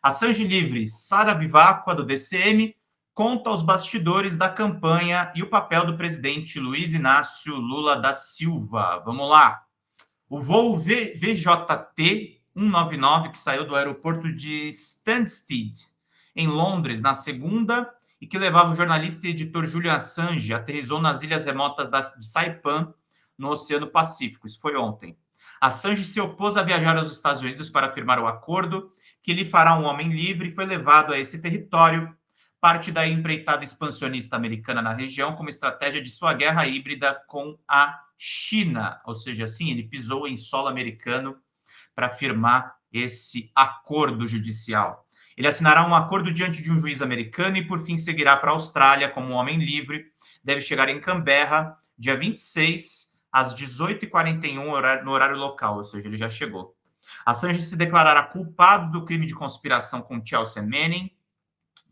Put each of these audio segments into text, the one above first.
Assange livre, Sara Vivacqua, do DCM, conta os bastidores da campanha e o papel do presidente Luiz Inácio Lula da Silva. Vamos lá. O voo VJT 199, que saiu do aeroporto de Stansted, em Londres, na segunda, e que levava o jornalista e editor Julian Assange, aterrissou nas ilhas remotas de Saipan, no Oceano Pacífico. Isso foi ontem. Assange se opôs a viajar aos Estados Unidos para firmar o acordo que lhe fará um homem livre e foi levado a esse território, parte da empreitada expansionista americana na região, como estratégia de sua guerra híbrida com a China. Ou seja, sim, ele pisou em solo americano para firmar esse acordo judicial. Ele assinará um acordo diante de um juiz americano e, por fim, seguirá para a Austrália como um homem livre. Deve chegar em Canberra, dia 26, às 18h41, no horário local, ou seja, ele já chegou. Assange se declarará culpado do crime de conspiração com Chelsea Manning,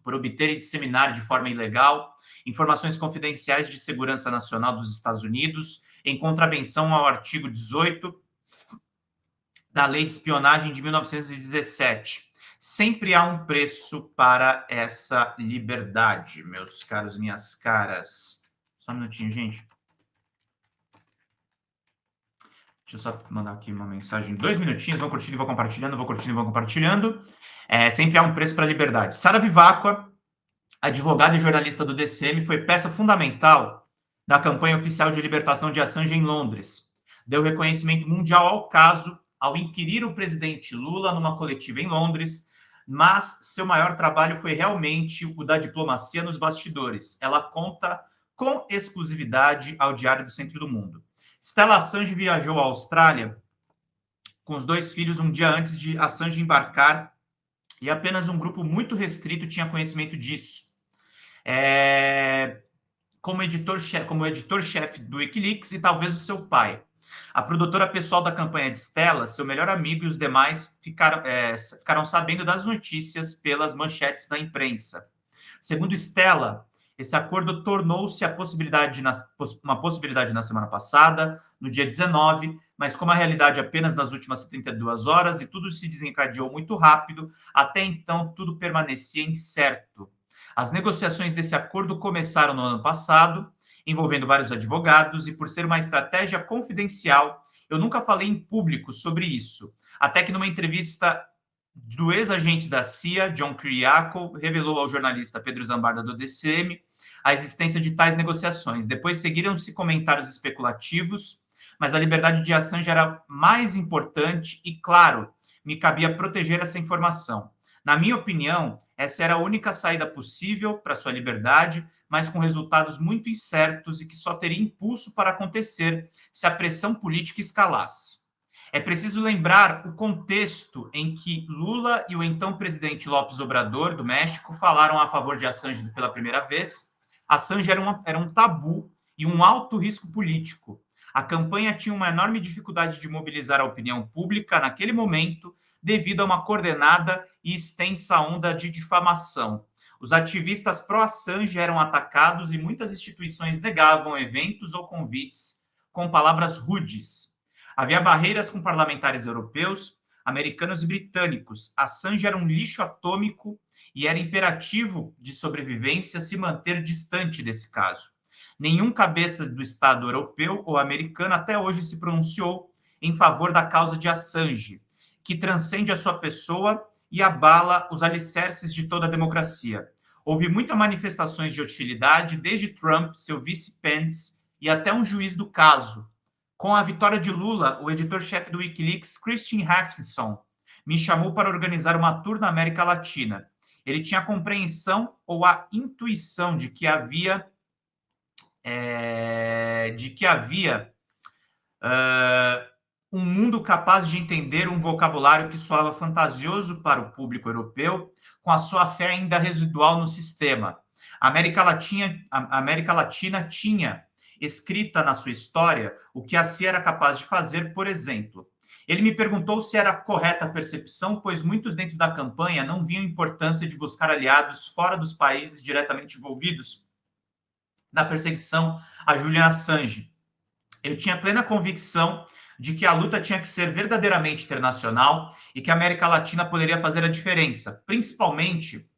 por obter e disseminar de forma ilegal informações confidenciais de segurança nacional dos Estados Unidos, em contravenção ao artigo 18 da Lei de Espionagem de 1917. Sempre há um preço para essa liberdade, meus caros, minhas caras. Só um minutinho, gente. Deixa eu só mandar aqui uma mensagem. 2 minutinhos, vão curtindo e vão compartilhando, vão curtindo e vão compartilhando. Sempre há um preço para a liberdade. Sara Vivacqua, advogada e jornalista do DCM, foi peça fundamental da campanha oficial de libertação de Assange em Londres. Deu reconhecimento mundial ao caso ao inquirir o presidente Lula numa coletiva em Londres, mas seu maior trabalho foi realmente o da diplomacia nos bastidores. Ela conta com exclusividade ao Diário do Centro do Mundo. Stella Assange viajou à Austrália com os 2 filhos um dia antes de Assange embarcar e apenas um grupo muito restrito tinha conhecimento disso. Como editor-chefe do Wikileaks e talvez o seu pai. A produtora pessoal da campanha de Stella, seu melhor amigo e os demais ficaram sabendo das notícias pelas manchetes da imprensa. Segundo Stella, esse acordo tornou-se uma possibilidade na semana passada, no dia 19, mas como a realidade apenas nas últimas 72 horas e tudo se desencadeou muito rápido, até então tudo permanecia incerto. As negociações desse acordo começaram no ano passado, envolvendo vários advogados, e por ser uma estratégia confidencial, eu nunca falei em público sobre isso. Até que numa entrevista do ex-agente da CIA, John Kiriakou, revelou ao jornalista Pedro Zambarda do DCM a existência de tais negociações. Depois seguiram-se comentários especulativos, mas a liberdade de Assange era mais importante e, claro, me cabia proteger essa informação. Na minha opinião, essa era a única saída possível para sua liberdade, mas com resultados muito incertos e que só teria impulso para acontecer se a pressão política escalasse. É preciso lembrar o contexto em que Lula e o então presidente López Obrador, do México, falaram a favor de Assange pela primeira vez. Assange era um tabu e um alto risco político. A campanha tinha uma enorme dificuldade de mobilizar a opinião pública naquele momento, devido a uma coordenada e extensa onda de difamação. Os ativistas pró-Assange eram atacados e muitas instituições negavam eventos ou convites com palavras rudes. Havia barreiras com parlamentares europeus, americanos e britânicos. Assange era um lixo atômico e era imperativo de sobrevivência se manter distante desse caso. Nenhum cabeça do Estado europeu ou americano até hoje se pronunciou em favor da causa de Assange, que transcende a sua pessoa e abala os alicerces de toda a democracia. Houve muitas manifestações de hostilidade, desde Trump, seu vice Pence e até um juiz do caso. Com a vitória de Lula, o editor-chefe do Wikileaks, Christian Hefferson, me chamou para organizar uma tour na América Latina. Ele tinha a compreensão ou a intuição de que havia um mundo capaz de entender um vocabulário que soava fantasioso para o público europeu, com a sua fé ainda residual no sistema. A América Latina tinha escrita na sua história o que a CIA era capaz de fazer, por exemplo. Ele me perguntou se era correta a percepção, pois muitos dentro da campanha não viam importância de buscar aliados fora dos países diretamente envolvidos na perseguição a Julian Assange. Eu tinha plena convicção de que a luta tinha que ser verdadeiramente internacional e que a América Latina poderia fazer a diferença, principalmente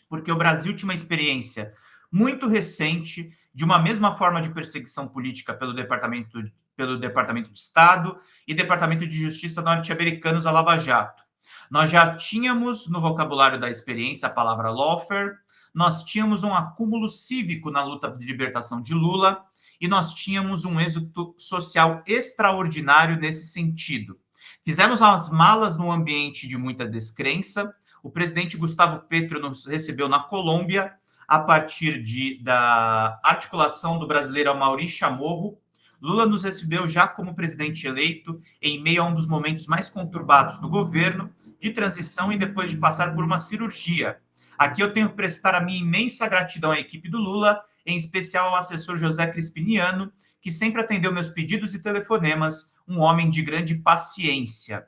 porque o Brasil tinha uma experiência muito recente de uma mesma forma de perseguição política pelo Departamento de Estado e Departamento de Justiça norte-americanos, a Lava Jato. Nós já tínhamos no vocabulário da experiência a palavra lawfare, nós tínhamos um acúmulo cívico na luta de libertação de Lula e nós tínhamos um êxito social extraordinário nesse sentido. Fizemos as malas num ambiente de muita descrença. O presidente Gustavo Petro nos recebeu na Colômbia a partir da articulação do brasileiro Amaury Chamorro. Lula nos recebeu já como presidente eleito em meio a um dos momentos mais conturbados do governo, de transição e depois de passar por uma cirurgia. Aqui eu tenho que prestar a minha imensa gratidão à equipe do Lula, em especial ao assessor José Crispiniano, que sempre atendeu meus pedidos e telefonemas, um homem de grande paciência.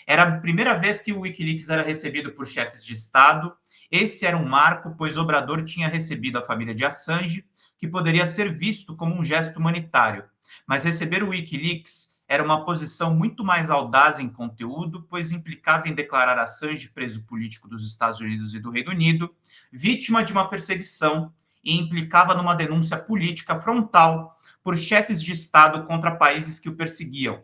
Era a primeira vez que o Wikileaks era recebido por chefes de Estado. Esse era um marco, pois Obrador tinha recebido a família de Assange, que poderia ser visto como um gesto humanitário. Mas receber o Wikileaks era uma posição muito mais audaz em conteúdo, pois implicava em declarar Assange preso político dos Estados Unidos e do Reino Unido, vítima de uma perseguição, e implicava numa denúncia política frontal por chefes de Estado contra países que o perseguiam.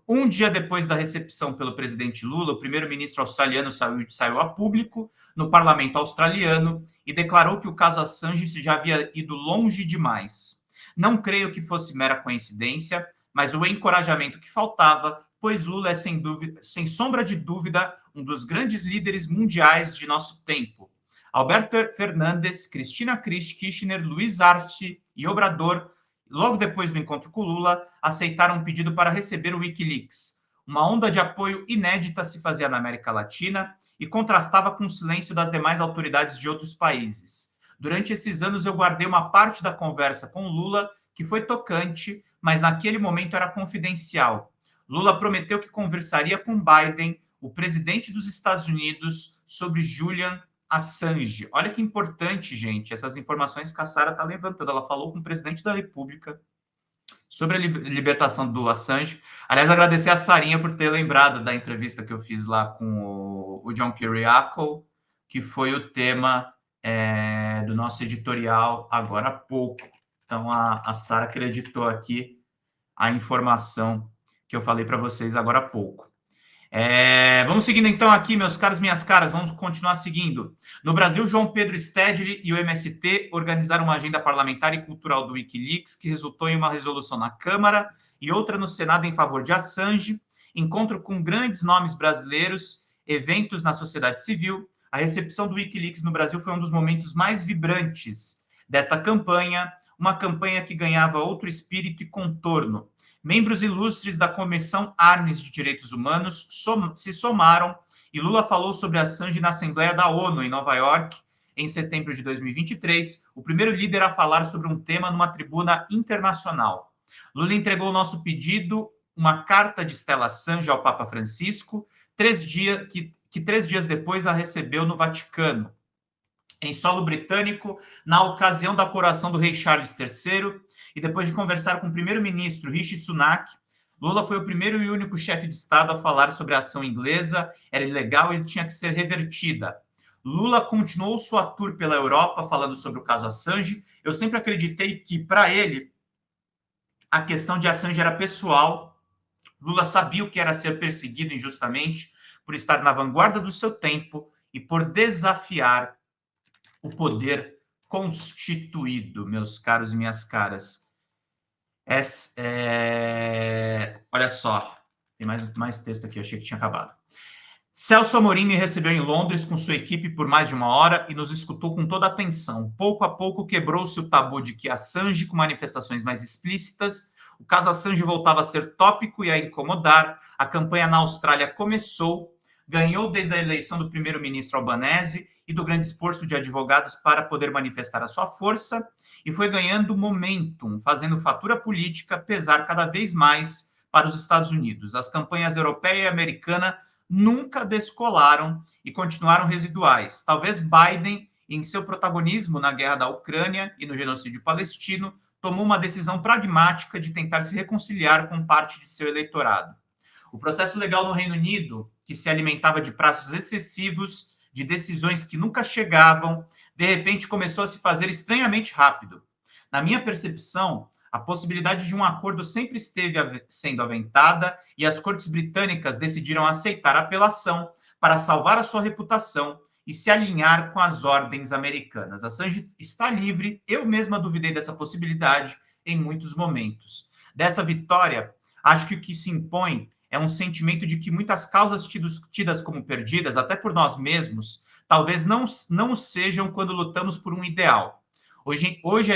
Um dia depois da recepção pelo presidente Lula, o primeiro-ministro australiano saiu a público no parlamento australiano e declarou que o caso Assange já havia ido longe demais. Não creio que fosse mera coincidência, mas o encorajamento que faltava, pois Lula é, sem sombra de dúvida, um dos grandes líderes mundiais de nosso tempo. Alberto Fernandes, Cristina Kirchner, Luiz Arce e Obrador, logo depois do encontro com Lula, aceitaram um pedido para receber o Wikileaks. Uma onda de apoio inédita se fazia na América Latina e contrastava com o silêncio das demais autoridades de outros países. Durante esses anos, eu guardei uma parte da conversa com Lula, que foi tocante, mas naquele momento era confidencial. Lula prometeu que conversaria com Biden, o presidente dos Estados Unidos, sobre Julian Assange. Olha que importante, gente, essas informações que a Sara está levantando. Ela falou com o presidente da República sobre a libertação do Assange. Aliás, agradecer a Sarinha por ter lembrado da entrevista que eu fiz lá com o John Kiriakou, que foi o tema do nosso editorial agora há pouco. Então, a Sara acreditou aqui a informação que eu falei para vocês agora há pouco. Vamos seguindo então aqui, meus caros, minhas caras, vamos continuar seguindo. No Brasil, João Pedro Stedley e o MST organizaram uma agenda parlamentar e cultural do Wikileaks, que resultou em uma resolução na Câmara e outra no Senado em favor de Assange, encontro com grandes nomes brasileiros, eventos na sociedade civil. A recepção do Wikileaks no Brasil foi um dos momentos mais vibrantes desta campanha, uma campanha que ganhava outro espírito e contorno. Membros ilustres da Comissão Arnes de Direitos Humanos se somaram e Lula falou sobre Assange na Assembleia da ONU, em Nova York, em setembro de 2023, o primeiro líder a falar sobre um tema numa tribuna internacional. Lula entregou o nosso pedido, uma carta de Stella Assange ao Papa Francisco, 3 dias depois a recebeu no Vaticano. Em solo britânico, na ocasião da coroação do rei Charles III, e depois de conversar com o primeiro-ministro Rishi Sunak, Lula foi o primeiro e único chefe de Estado a falar sobre a ação inglesa, era ilegal e tinha que ser revertida. Lula continuou sua tour pela Europa falando sobre o caso Assange. Eu sempre acreditei que, para ele, a questão de Assange era pessoal. Lula sabia o que era ser perseguido injustamente, por estar na vanguarda do seu tempo e por desafiar o poder constituído, meus caros e minhas caras. Olha só, tem mais texto aqui, eu achei que tinha acabado. Celso Amorim me recebeu em Londres com sua equipe por mais de 1 hora e nos escutou com toda a atenção. Pouco a pouco quebrou-se o tabu de que Assange, com manifestações mais explícitas, o caso Assange voltava a ser tópico e a incomodar. A campanha na Austrália começou, ganhou desde a eleição do primeiro-ministro Albanese e do grande esforço de advogados para poder manifestar a sua força, e foi ganhando momentum, fazendo fatura política pesar cada vez mais para os Estados Unidos. As campanhas europeia e americana nunca descolaram e continuaram residuais. Talvez Biden, em seu protagonismo na guerra da Ucrânia e no genocídio palestino, tomou uma decisão pragmática de tentar se reconciliar com parte de seu eleitorado. O processo legal no Reino Unido, que se alimentava de prazos excessivos, de decisões que nunca chegavam, de repente começou a se fazer estranhamente rápido. Na minha percepção, a possibilidade de um acordo sempre esteve sendo aventada e as cortes britânicas decidiram aceitar a apelação para salvar a sua reputação e se alinhar com as ordens americanas. Assange está livre, eu mesma duvidei dessa possibilidade em muitos momentos. Dessa vitória, acho que o que se impõe é um sentimento de que muitas causas tidas como perdidas, até por nós mesmos, talvez não sejam quando lutamos por um ideal. Hoje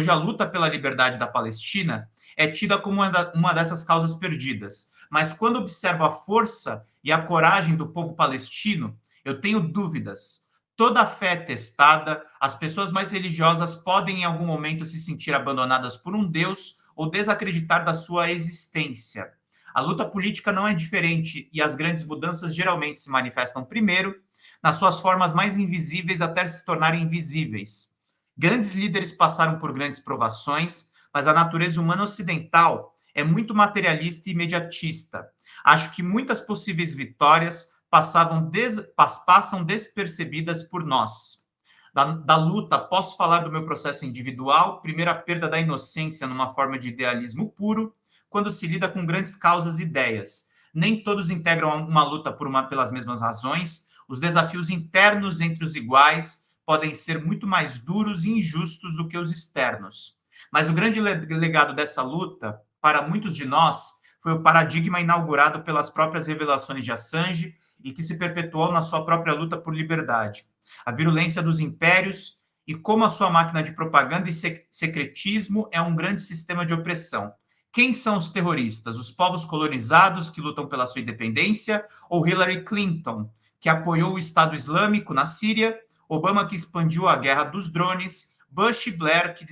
a luta pela liberdade da Palestina é tida como uma dessas causas perdidas. Mas quando observo a força e a coragem do povo palestino, eu tenho dúvidas. Toda a fé é testada, as pessoas mais religiosas podem em algum momento se sentir abandonadas por um Deus ou desacreditar da sua existência. A luta política não é diferente e as grandes mudanças geralmente se manifestam primeiro nas suas formas mais invisíveis até se tornarem visíveis. Grandes líderes passaram por grandes provações, mas a natureza humana ocidental é muito materialista e imediatista. Acho que muitas possíveis vitórias passam despercebidas por nós. Da luta, posso falar do meu processo individual, primeira perda da inocência numa forma de idealismo puro, quando se lida com grandes causas e ideias. Nem todos integram uma luta pelas mesmas razões. Os desafios internos entre os iguais podem ser muito mais duros e injustos do que os externos. Mas o grande legado dessa luta, para muitos de nós, foi o paradigma inaugurado pelas próprias revelações de Assange e que se perpetuou na sua própria luta por liberdade. A virulência dos impérios e como a sua máquina de propaganda e secretismo é um grande sistema de opressão. Quem são os terroristas? Os povos colonizados que lutam pela sua independência ou Hillary Clinton, que apoiou o Estado Islâmico na Síria, Obama que expandiu a guerra dos drones, Bush e Blair que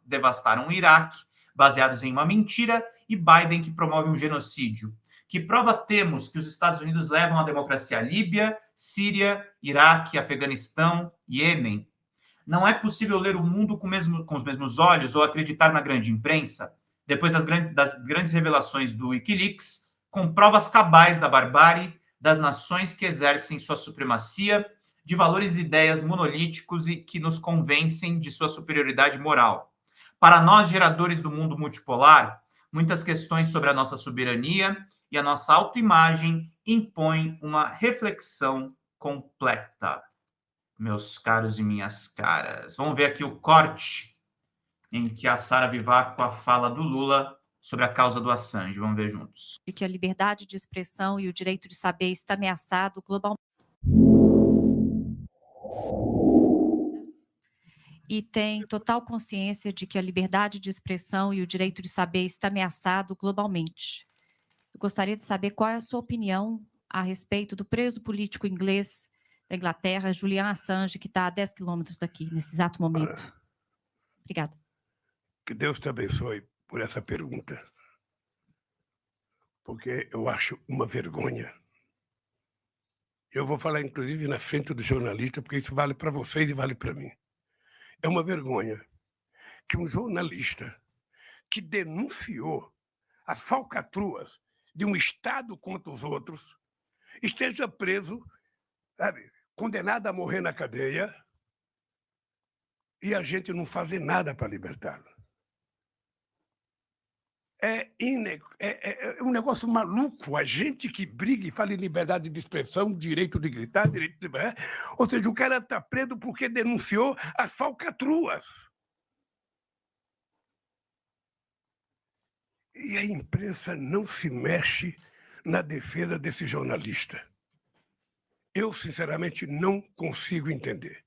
devastaram o Iraque, baseados em uma mentira, e Biden que promove um genocídio? Que prova temos que os Estados Unidos levam a democracia à Líbia, Síria, Iraque, Afeganistão, Iêmen? Não é possível ler o mundo com os mesmos olhos ou acreditar na grande imprensa? Depois das grandes revelações do Wikileaks, com provas cabais da barbárie das nações que exercem sua supremacia, de valores e ideias monolíticos e que nos convencem de sua superioridade moral. Para nós, geradores do mundo multipolar, muitas questões sobre a nossa soberania e a nossa autoimagem impõem uma reflexão completa. Meus caros e minhas caras. Vamos ver aqui o corte em que a Sara Vivaco fala do Lula sobre a causa do Assange. Vamos ver juntos. De que a liberdade de expressão e o direito de saber está ameaçado globalmente. E tem total consciência de que a liberdade de expressão e o direito de saber está ameaçado globalmente. Eu gostaria de saber qual é a sua opinião a respeito do preso político inglês da Inglaterra, Julian Assange, que está a 10 quilômetros daqui, nesse exato momento. Obrigada. Que Deus te abençoe por essa pergunta, porque eu acho uma vergonha. Eu vou falar, inclusive, na frente do jornalista, porque isso vale para vocês e vale para mim. É uma vergonha que um jornalista que denunciou as falcatruas de um Estado contra os outros esteja preso, sabe, condenado a morrer na cadeia, e a gente não fazer nada para libertá-lo. É um negócio maluco. A gente que briga e fala em liberdade de expressão, direito de gritar, direito de... Ou seja, o cara está preso porque denunciou as falcatruas. E a imprensa não se mexe na defesa desse jornalista. Eu, sinceramente, não consigo entender.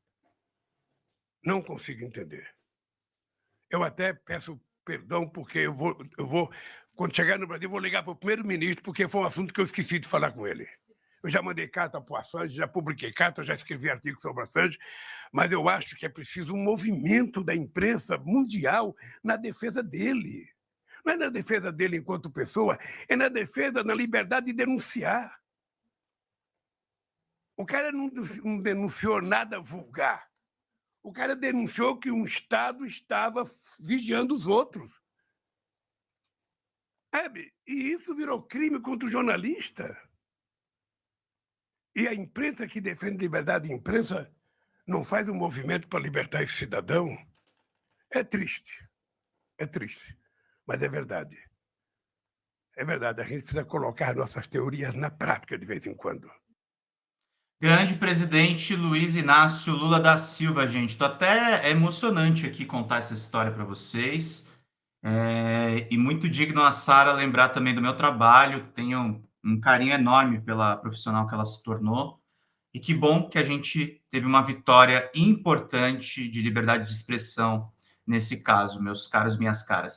Não consigo entender. Eu até peço perdão, porque eu vou, quando chegar no Brasil, vou ligar para o primeiro-ministro, porque foi um assunto que eu esqueci de falar com ele. Eu já mandei carta para o Assange, já publiquei carta, já escrevi artigo sobre o Assange, mas eu acho que é preciso um movimento da imprensa mundial na defesa dele. Não é na defesa dele enquanto pessoa, é na defesa da liberdade de denunciar. O cara não denunciou nada vulgar. O cara denunciou que um Estado estava vigiando os outros. Sabe? E isso virou crime contra o jornalista. E a imprensa que defende liberdade de imprensa não faz um movimento para libertar esse cidadão. É triste, mas é verdade. É verdade, a gente precisa colocar nossas teorias na prática de vez em quando. Grande presidente Luiz Inácio Lula da Silva, gente. Tô até emocionante aqui contar essa história para vocês. E muito digno a Sara lembrar também do meu trabalho. Tenho um carinho enorme pela profissional que ela se tornou. E que bom que a gente teve uma vitória importante de liberdade de expressão nesse caso, meus caros, minhas caras.